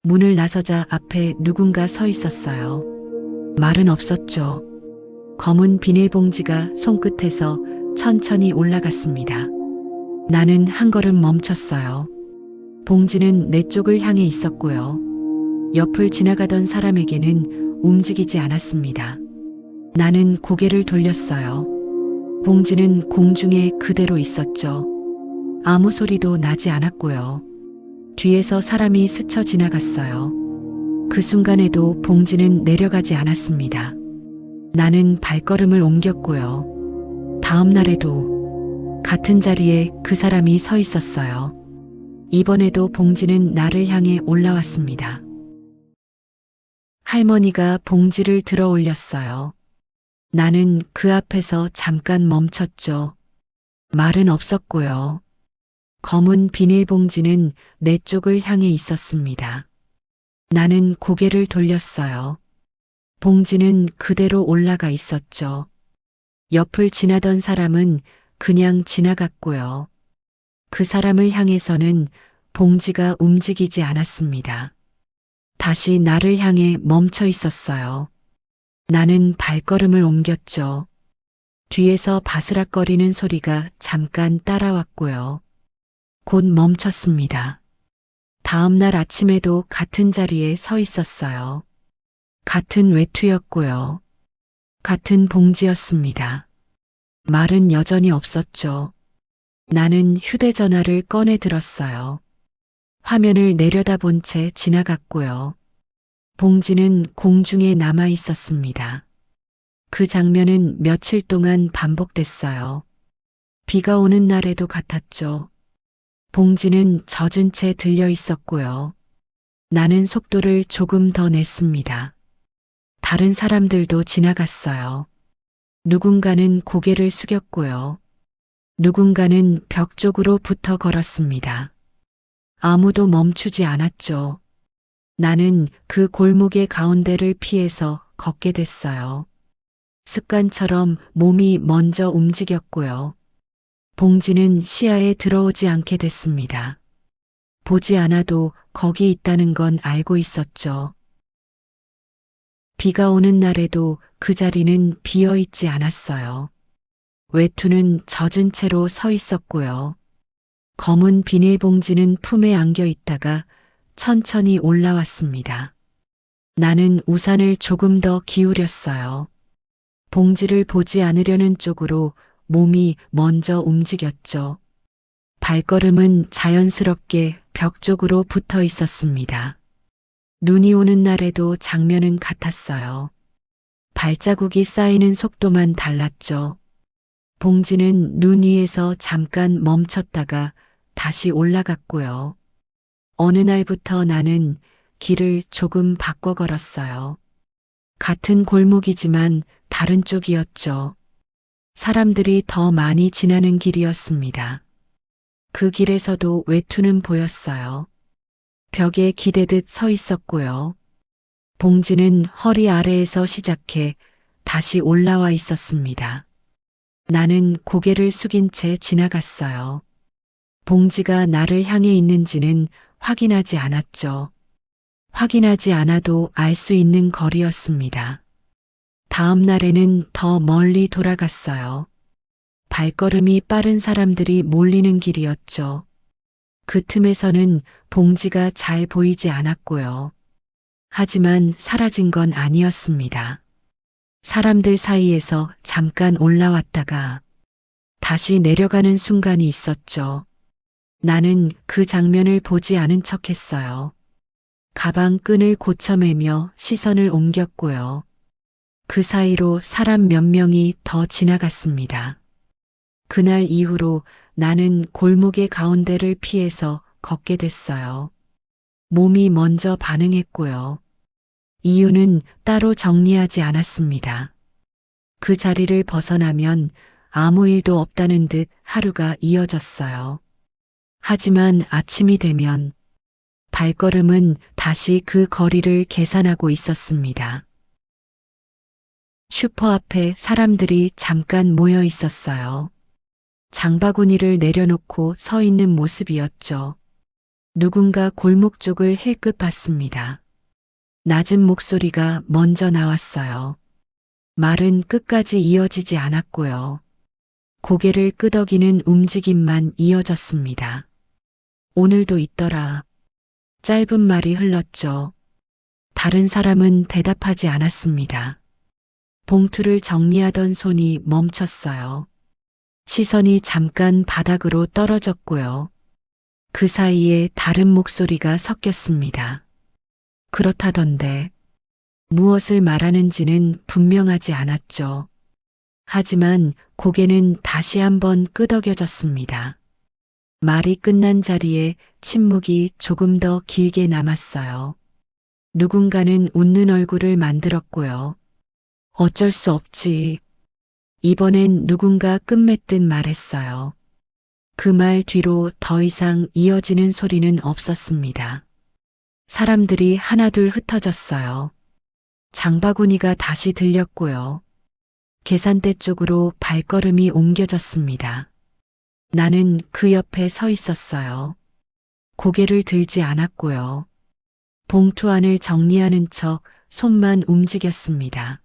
문을 나서자 앞에 누군가 서 있었어요. 말은 없었죠. 검은 비닐봉지가 손끝에서 천천히 올라갔습니다. 나는 한 걸음 멈췄어요. 봉지는 내 쪽을 향해 있었고요. 옆을 지나가던 사람에게는 움직이지 않았습니다. 나는 고개를 돌렸어요. 봉지는 공중에 그대로 있었죠. 아무 소리도 나지 않았고요. 뒤에서 사람이 스쳐 지나갔어요. 그 순간에도 봉지는 내려가지 않았습니다. 나는 발걸음을 옮겼고요. 다음 날에도 같은 자리에 그 사람이 서 있었어요. 이번에도 봉지는 나를 향해 올라왔습니다. 할머니가 봉지를 들어 올렸어요. 나는 그 앞에서 잠깐 멈췄죠. 말은 없었고요. 검은 비닐봉지는 내 쪽을 향해 있었습니다. 나는 고개를 돌렸어요. 봉지는 그대로 올라가 있었죠. 옆을 지나던 사람은 그냥 지나갔고요. 그 사람을 향해서는 봉지가 움직이지 않았습니다. 다시 나를 향해 멈춰 있었어요. 나는 발걸음을 옮겼죠. 뒤에서 바스락거리는 소리가 잠깐 따라왔고요. 곧 멈췄습니다. 다음 날 아침에도 같은 자리에 서 있었어요. 같은 외투였고요. 같은 봉지였습니다. 말은 여전히 없었죠. 나는 휴대전화를 꺼내 들었어요. 화면을 내려다본 채 지나갔고요. 봉지는 공중에 남아 있었습니다. 그 장면은 며칠 동안 반복됐어요. 비가 오는 날에도 같았죠. 봉지는 젖은 채 들려 있었고요. 나는 속도를 조금 더 냈습니다. 다른 사람들도 지나갔어요. 누군가는 고개를 숙였고요. 누군가는 벽 쪽으로 붙어 걸었습니다. 아무도 멈추지 않았죠. 나는 그 골목의 가운데를 피해서 걷게 됐어요. 습관처럼 몸이 먼저 움직였고요. 봉지는 시야에 들어오지 않게 됐습니다. 보지 않아도 거기 있다는 건 알고 있었죠. 비가 오는 날에도 그 자리는 비어 있지 않았어요. 외투는 젖은 채로 서 있었고요. 검은 비닐봉지는 품에 안겨 있다가 천천히 올라왔습니다. 나는 우산을 조금 더 기울였어요. 봉지를 보지 않으려는 쪽으로 몸이 먼저 움직였죠. 발걸음은 자연스럽게 벽 쪽으로 붙어 있었습니다. 눈이 오는 날에도 장면은 같았어요. 발자국이 쌓이는 속도만 달랐죠. 봉지는 눈 위에서 잠깐 멈췄다가 다시 올라갔고요. 어느 날부터 나는 길을 조금 바꿔 걸었어요. 같은 골목이지만 다른 쪽이었죠. 사람들이 더 많이 지나는 길이었습니다. 그 길에서도 외투는 보였어요. 벽에 기대듯 서 있었고요. 봉지는 허리 아래에서 시작해 다시 올라와 있었습니다. 나는 고개를 숙인 채 지나갔어요. 봉지가 나를 향해 있는지는 확인하지 않았죠. 확인하지 않아도 알 수 있는 거리였습니다. 다음 날에는 더 멀리 돌아갔어요. 발걸음이 빠른 사람들이 몰리는 길이었죠. 그 틈에서는 봉지가 잘 보이지 않았고요. 하지만 사라진 건 아니었습니다. 사람들 사이에서 잠깐 올라왔다가 다시 내려가는 순간이 있었죠. 나는 그 장면을 보지 않은 척 했어요. 가방 끈을 고쳐매며 시선을 옮겼고요. 그 사이로 사람 몇 명이 더 지나갔습니다. 그날 이후로 나는 골목의 가운데를 피해서 걷게 됐어요. 몸이 먼저 반응했고요. 이유는 따로 정리하지 않았습니다. 그 자리를 벗어나면 아무 일도 없다는 듯 하루가 이어졌어요. 하지만 아침이 되면 발걸음은 다시 그 거리를 계산하고 있었습니다. 슈퍼 앞에 사람들이 잠깐 모여 있었어요. 장바구니를 내려놓고 서 있는 모습이었죠. 누군가 골목 쪽을 힐끗 봤습니다. 낮은 목소리가 먼저 나왔어요. 말은 끝까지 이어지지 않았고요. 고개를 끄덕이는 움직임만 이어졌습니다. 오늘도 있더라. 짧은 말이 흘렀죠. 다른 사람은 대답하지 않았습니다. 봉투를 정리하던 손이 멈췄어요. 시선이 잠깐 바닥으로 떨어졌고요. 그 사이에 다른 목소리가 섞였습니다. 그렇다던데 무엇을 말하는지는 분명하지 않았죠. 하지만 고개는 다시 한번 끄덕여졌습니다. 말이 끝난 자리에 침묵이 조금 더 길게 남았어요. 누군가는 웃는 얼굴을 만들었고요. 어쩔 수 없지. 이번엔 누군가 끝맺듯 말했어요. 그 말 뒤로 더 이상 이어지는 소리는 없었습니다. 사람들이 하나둘 흩어졌어요. 장바구니가 다시 들렸고요. 계산대 쪽으로 발걸음이 옮겨졌습니다. 나는 그 옆에 서 있었어요. 고개를 들지 않았고요. 봉투 안을 정리하는 척 손만 움직였습니다.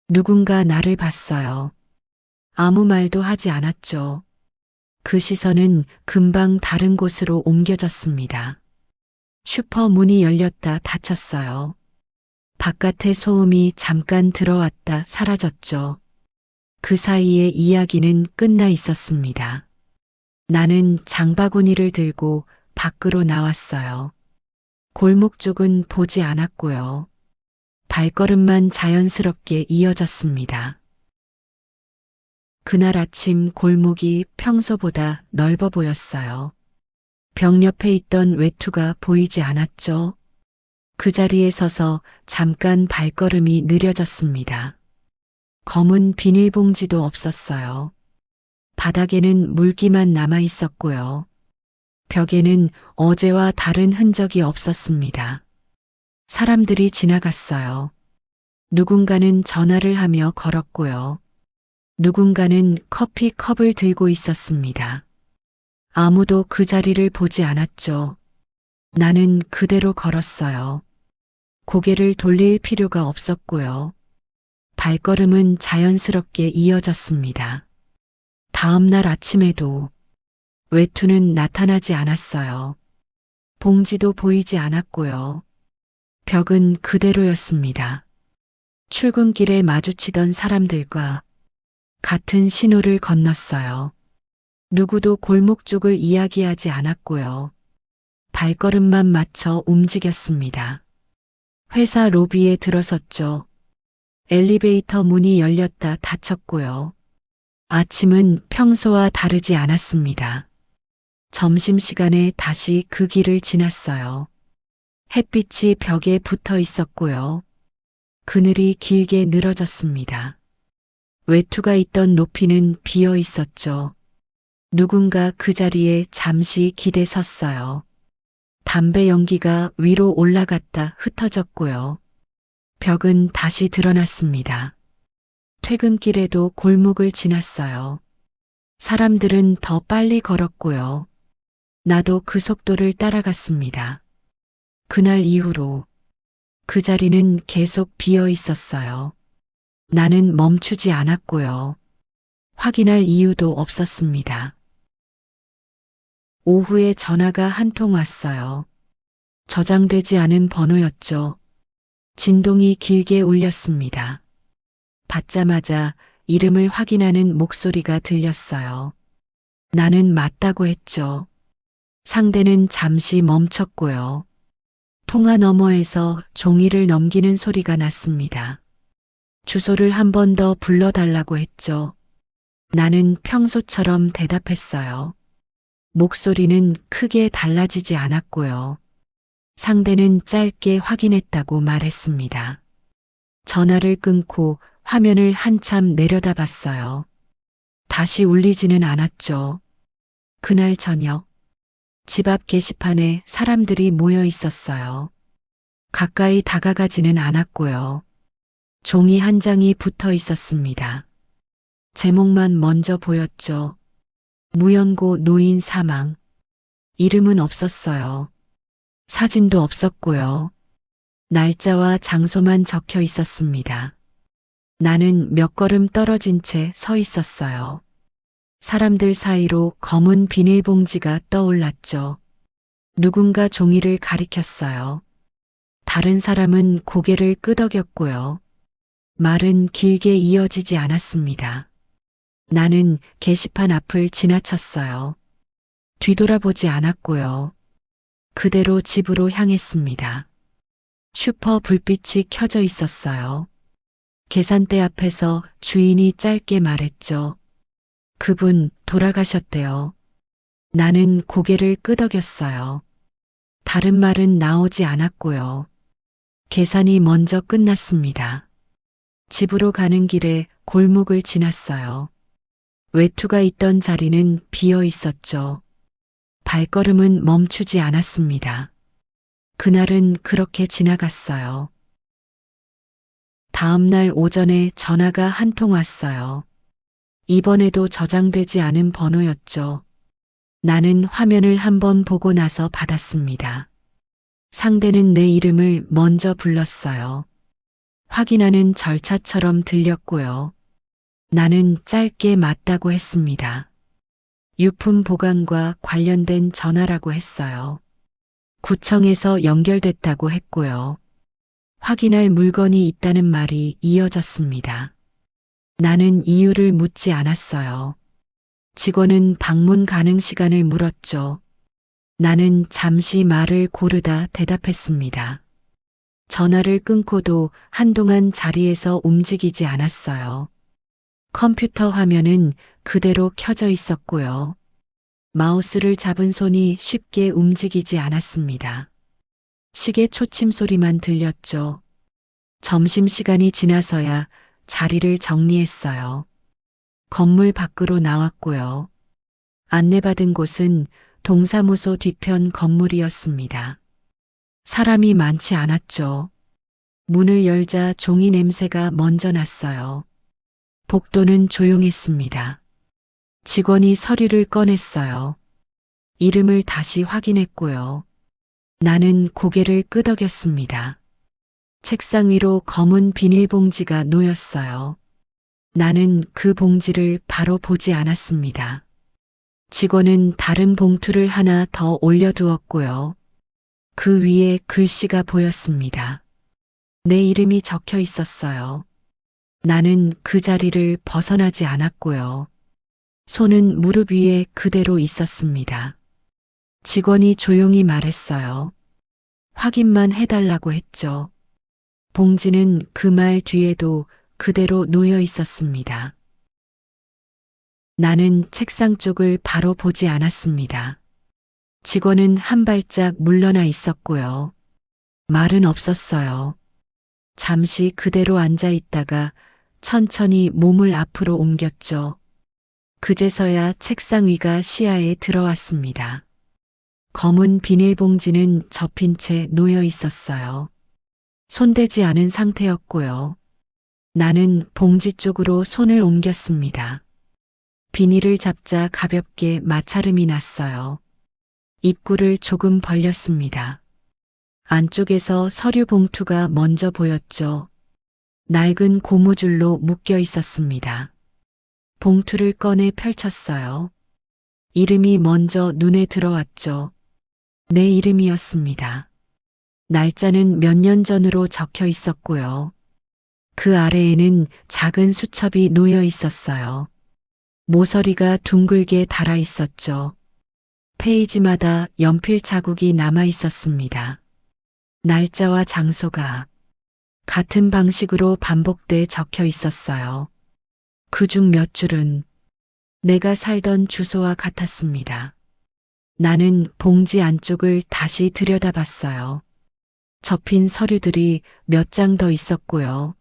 누군가 나를 봤어요. 아무 말도 하지 않았죠. 그 시선은 금방 다른 곳으로 옮겨졌습니다. 슈퍼 문이 열렸다 닫혔어요. 바깥의 소음이 잠깐 들어왔다 사라졌죠. 그 사이에 이야기는 끝나 있었습니다. 나는 장바구니를 들고 밖으로 나왔어요. 골목 쪽은 보지 않았고요. 발걸음만 자연스럽게 이어졌습니다. 그날 아침 골목이 평소보다 넓어 보였어요. 벽 옆에 있던 외투가 보이지 않았죠. 그 자리에 서서 잠깐 발걸음이 느려졌습니다. 검은 비닐봉지도 없었어요. 바닥에는 물기만 남아 있었고요. 벽에는 어제와 다른 흔적이 없었습니다. 사람들이 지나갔어요. 누군가는 전화를 하며 걸었고요. 누군가는 커피컵을 들고 있었습니다. 아무도 그 자리를 보지 않았죠. 나는 그대로 걸었어요. 고개를 돌릴 필요가 없었고요. 발걸음은 자연스럽게 이어졌습니다. 다음 날 아침에도 외투는 나타나지 않았어요. 봉지도 보이지 않았고요. 벽은 그대로였습니다. 출근길에 마주치던 사람들과 같은 신호를 건넜어요. 누구도 골목 쪽을 이야기하지 않았고요. 발걸음만 맞춰 움직였습니다. 회사 로비에 들어섰죠. 엘리베이터 문이 열렸다 닫혔고요. 아침은 평소와 다르지 않았습니다. 점심시간에 다시 그 길을 지났어요. 햇빛이 벽에 붙어 있었고요. 그늘이 길게 늘어졌습니다. 외투가 있던 높이는 비어 있었죠. 누군가 그 자리에 잠시 기대 섰어요. 담배 연기가 위로 올라갔다 흩어졌고요. 벽은 다시 드러났습니다. 퇴근길에도 골목을 지났어요. 사람들은 더 빨리 걸었고요. 나도 그 속도를 따라갔습니다. 그날 이후로 그 자리는 계속 비어 있었어요. 나는 멈추지 않았고요. 확인할 이유도 없었습니다. 오후에 전화가 한 통 왔어요. 저장되지 않은 번호였죠. 진동이 길게 울렸습니다. 받자마자 이름을 확인하는 목소리가 들렸어요. 나는 맞다고 했죠. 상대는 잠시 멈췄고요. 통화 너머에서 종이를 넘기는 소리가 났습니다. 주소를 한 번 더 불러달라고 했죠. 나는 평소처럼 대답했어요. 목소리는 크게 달라지지 않았고요. 상대는 짧게 확인했다고 말했습니다. 전화를 끊고 화면을 한참 내려다봤어요. 다시 울리지는 않았죠. 그날 저녁 집 앞 게시판에 사람들이 모여 있었어요. 가까이 다가가지는 않았고요. 종이 한 장이 붙어 있었습니다. 제목만 먼저 보였죠. 무연고 노인 사망. 이름은 없었어요. 사진도 없었고요. 날짜와 장소만 적혀 있었습니다. 나는 몇 걸음 떨어진 채 서 있었어요. 사람들 사이로 검은 비닐봉지가 떠올랐죠. 누군가 종이를 가리켰어요. 다른 사람은 고개를 끄덕였고요. 말은 길게 이어지지 않았습니다. 나는 게시판 앞을 지나쳤어요. 뒤돌아보지 않았고요. 그대로 집으로 향했습니다. 슈퍼 불빛이 켜져 있었어요. 계산대 앞에서 주인이 짧게 말했죠. 그분 돌아가셨대요. 나는 고개를 끄덕였어요. 다른 말은 나오지 않았고요. 계산이 먼저 끝났습니다. 집으로 가는 길에 골목을 지났어요. 외투가 있던 자리는 비어 있었죠. 발걸음은 멈추지 않았습니다. 그날은 그렇게 지나갔어요. 다음 날 오전에 전화가 한 통 왔어요. 이번에도 저장되지 않은 번호였죠. 나는 화면을 한번 보고 나서 받았습니다. 상대는 내 이름을 먼저 불렀어요. 확인하는 절차처럼 들렸고요. 나는 짧게 맞다고 했습니다. 유품 보관과 관련된 전화라고 했어요. 구청에서 연결됐다고 했고요. 확인할 물건이 있다는 말이 이어졌습니다. 나는 이유를 묻지 않았어요. 직원은 방문 가능 시간을 물었죠. 나는 잠시 말을 고르다 대답했습니다. 전화를 끊고도 한동안 자리에서 움직이지 않았어요. 컴퓨터 화면은 그대로 켜져 있었고요. 마우스를 잡은 손이 쉽게 움직이지 않았습니다. 시계 초침 소리만 들렸죠. 점심시간이 지나서야 자리를 정리했어요. 건물 밖으로 나왔고요. 안내받은 곳은 동사무소 뒤편 건물이었습니다. 사람이 많지 않았죠. 문을 열자 종이 냄새가 먼저 났어요. 복도는 조용했습니다. 직원이 서류를 꺼냈어요. 이름을 다시 확인했고요. 나는 고개를 끄덕였습니다. 책상 위로 검은 비닐봉지가 놓였어요. 나는 그 봉지를 바로 보지 않았습니다. 직원은 다른 봉투를 하나 더 올려두었고요. 그 위에 글씨가 보였습니다. 내 이름이 적혀 있었어요. 나는 그 자리를 벗어나지 않았고요. 손은 무릎 위에 그대로 있었습니다. 직원이 조용히 말했어요. 확인만 해달라고 했죠. 봉지는 그 말 뒤에도 그대로 놓여 있었습니다. 나는 책상 쪽을 바로 보지 않았습니다. 직원은 한 발짝 물러나 있었고요. 말은 없었어요. 잠시 그대로 앉아 있다가 천천히 몸을 앞으로 옮겼죠. 그제서야 책상 위가 시야에 들어왔습니다. 검은 비닐봉지는 접힌 채 놓여 있었어요. 손대지 않은 상태였고요. 나는 봉지 쪽으로 손을 옮겼습니다. 비닐을 잡자 가볍게 마찰음이 났어요. 입구를 조금 벌렸습니다. 안쪽에서 서류 봉투가 먼저 보였죠. 낡은 고무줄로 묶여 있었습니다. 봉투를 꺼내 펼쳤어요. 이름이 먼저 눈에 들어왔죠. 내 이름이었습니다. 날짜는 몇 년 전으로 적혀 있었고요. 그 아래에는 작은 수첩이 놓여 있었어요. 모서리가 둥글게 달아 있었죠. 페이지마다 연필 자국이 남아 있었습니다. 날짜와 장소가 같은 방식으로 반복돼 적혀 있었어요. 그중 몇 줄은 내가 살던 주소와 같았습니다. 나는 봉지 안쪽을 다시 들여다봤어요. 접힌 서류들이 몇 장 더 있었고요.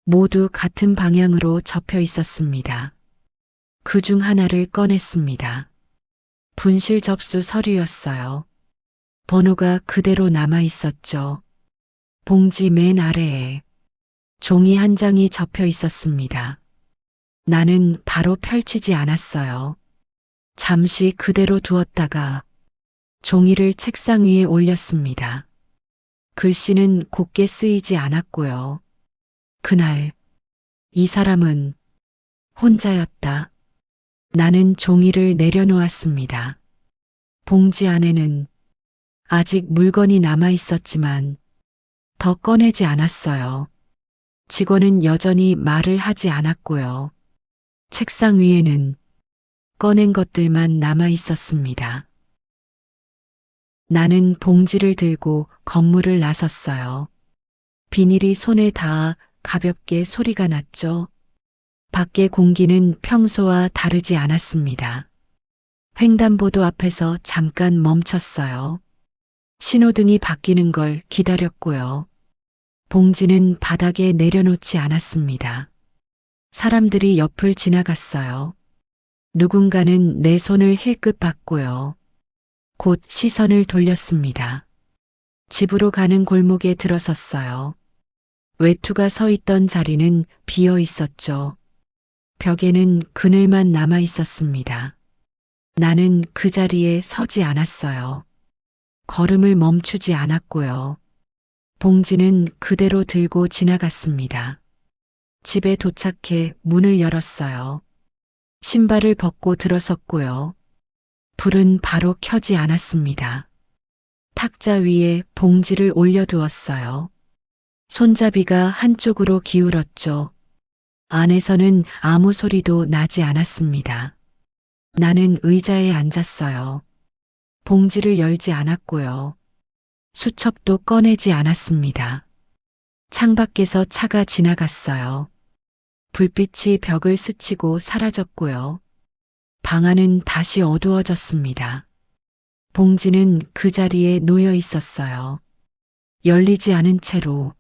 모두 같은 방향으로 접혀 있었습니다. 그중 하나를 꺼냈습니다. 분실 접수 서류였어요. 번호가 그대로 남아 있었죠. 봉지 맨 아래에 종이 한 장이 접혀 있었습니다. 나는 바로 펼치지 않았어요. 잠시 그대로 두었다가 종이를 책상 위에 올렸습니다. 글씨는 곱게 쓰이지 않았고요. 그날 이 사람은 혼자였다. 나는 종이를 내려놓았습니다. 봉지 안에는 아직 물건이 남아 있었지만 더 꺼내지 않았어요. 직원은 여전히 말을 하지 않았고요. 책상 위에는 꺼낸 것들만 남아 있었습니다. 나는 봉지를 들고 건물을 나섰어요. 비닐이 손에 닿아 가볍게 소리가 났죠. 밖의 공기는 평소와 다르지 않았습니다. 횡단보도 앞에서 잠깐 멈췄어요. 신호등이 바뀌는 걸 기다렸고요. 봉지는 바닥에 내려놓지 않았습니다. 사람들이 옆을 지나갔어요. 누군가는 내 손을 힐끗 봤고요. 곧 시선을 돌렸습니다. 집으로 가는 골목에 들어섰어요. 외투가 서 있던 자리는 비어 있었죠. 벽에는 그늘만 남아 있었습니다. 나는 그 자리에 서지 않았어요. 걸음을 멈추지 않았고요. 봉지는 그대로 들고 지나갔습니다. 집에 도착해 문을 열었어요. 신발을 벗고 들어섰고요. 불은 바로 켜지 않았습니다. 탁자 위에 봉지를 올려두었어요. 손잡이가 한쪽으로 기울었죠. 안에서는 아무 소리도 나지 않았습니다. 나는 의자에 앉았어요. 봉지를 열지 않았고요. 수첩도 꺼내지 않았습니다. 창밖에서 차가 지나갔어요. 불빛이 벽을 스치고 사라졌고요. 방 안은 다시 어두워졌습니다. 봉지는 그 자리에 놓여 있었어요. 열리지 않은 채로